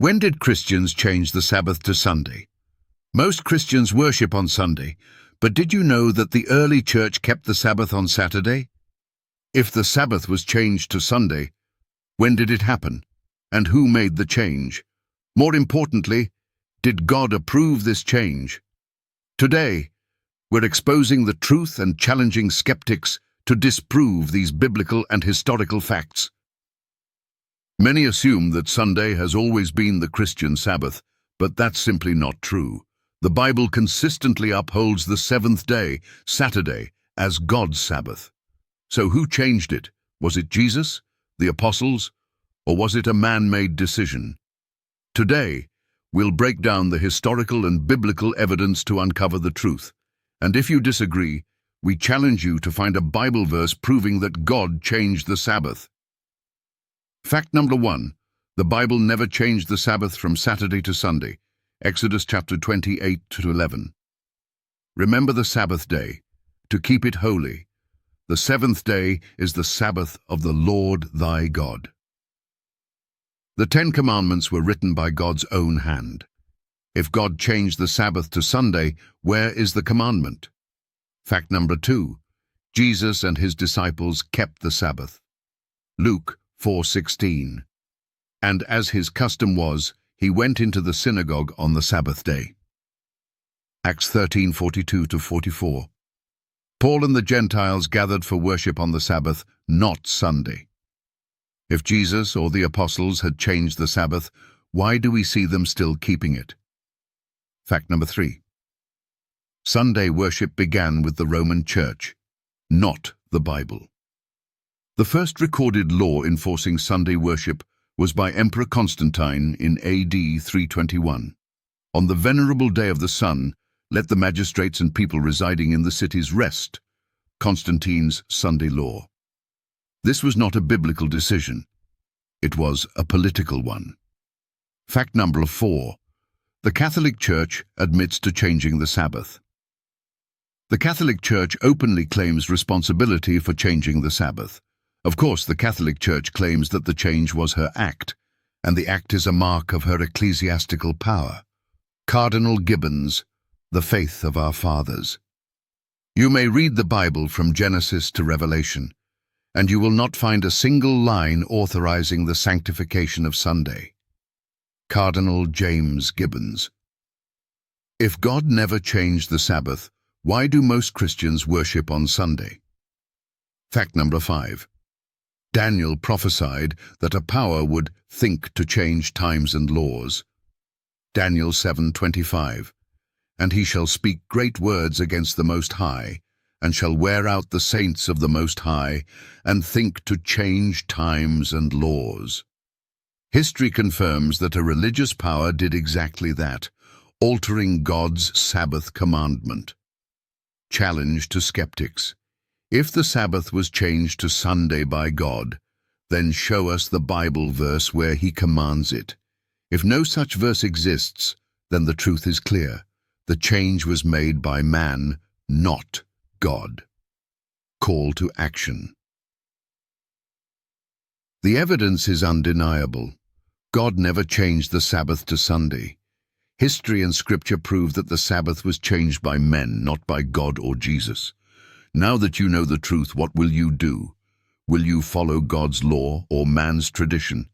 When did Christians change the Sabbath to Sunday? Most Christians worship on Sunday, but did you know that the early church kept the Sabbath on Saturday? If the Sabbath was changed to Sunday, when did it happen? And who made the change? More importantly, did God approve this change? Today, we're exposing the truth and challenging skeptics to disprove these biblical and historical facts. Many assume that Sunday has always been the Christian Sabbath, but that's simply not true. The Bible consistently upholds the seventh day, Saturday, as God's Sabbath. So who changed it? Was it Jesus, the apostles, or was it a man-made decision? Today, we'll break down the historical and biblical evidence to uncover the truth. And if you disagree, we challenge you to find a Bible verse proving that God changed the Sabbath. Fact number 1. The Bible never changed the Sabbath from Saturday to Sunday. Exodus chapter 28 to 11. Remember the Sabbath day, to keep it holy. The seventh day is the Sabbath of the Lord thy God. The 10 Commandments were written by God's own hand. If God changed the Sabbath to Sunday, where is the commandment? Fact number 2. Jesus and his disciples kept the Sabbath. Luke 4:16. And as his custom was, he went into the synagogue on the Sabbath day. Acts 13:42 to 44. Paul and the Gentiles gathered for worship on the Sabbath, not Sunday. If Jesus or the apostles had changed the Sabbath, why do we see them still keeping it? Fact number 3. Sunday worship began with the Roman Church, not the Bible. The first recorded law enforcing Sunday worship was by Emperor Constantine in AD 321. On the venerable day of the sun, let the magistrates and people residing in the cities rest. Constantine's Sunday law. This was not a biblical decision. It was a political one. Fact number 4. The Catholic Church admits to changing the Sabbath. The Catholic Church openly claims responsibility for changing the Sabbath. Of course, the Catholic Church claims that the change was her act, and the act is a mark of her ecclesiastical power. Cardinal Gibbons, The Faith of Our Fathers. You may read the Bible from Genesis to Revelation, and you will not find a single line authorizing the sanctification of Sunday. Cardinal James Gibbons. If God never changed the Sabbath, why do most Christians worship on Sunday? Fact number 5. Daniel prophesied that a power would think to change times and laws. Daniel 7:25. And he shall speak great words against the Most High, and shall wear out the saints of the Most High, and think to change times and laws. History confirms that a religious power did exactly that, altering God's Sabbath commandment. Challenge to skeptics. If the Sabbath was changed to Sunday by God, then show us the Bible verse where he commands it. If no such verse exists, then the truth is clear. The change was made by man, not God. Call to action. The evidence is undeniable. God never changed the Sabbath to Sunday. History and Scripture prove that the Sabbath was changed by men, not by God or Jesus. Now that you know the truth, what will you do? Will you follow God's law or man's tradition?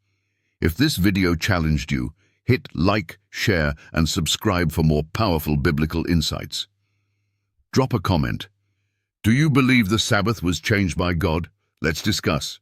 If this video challenged you, hit like, share, and subscribe for more powerful biblical insights. Drop a comment. Do you believe the Sabbath was changed by God? Let's discuss.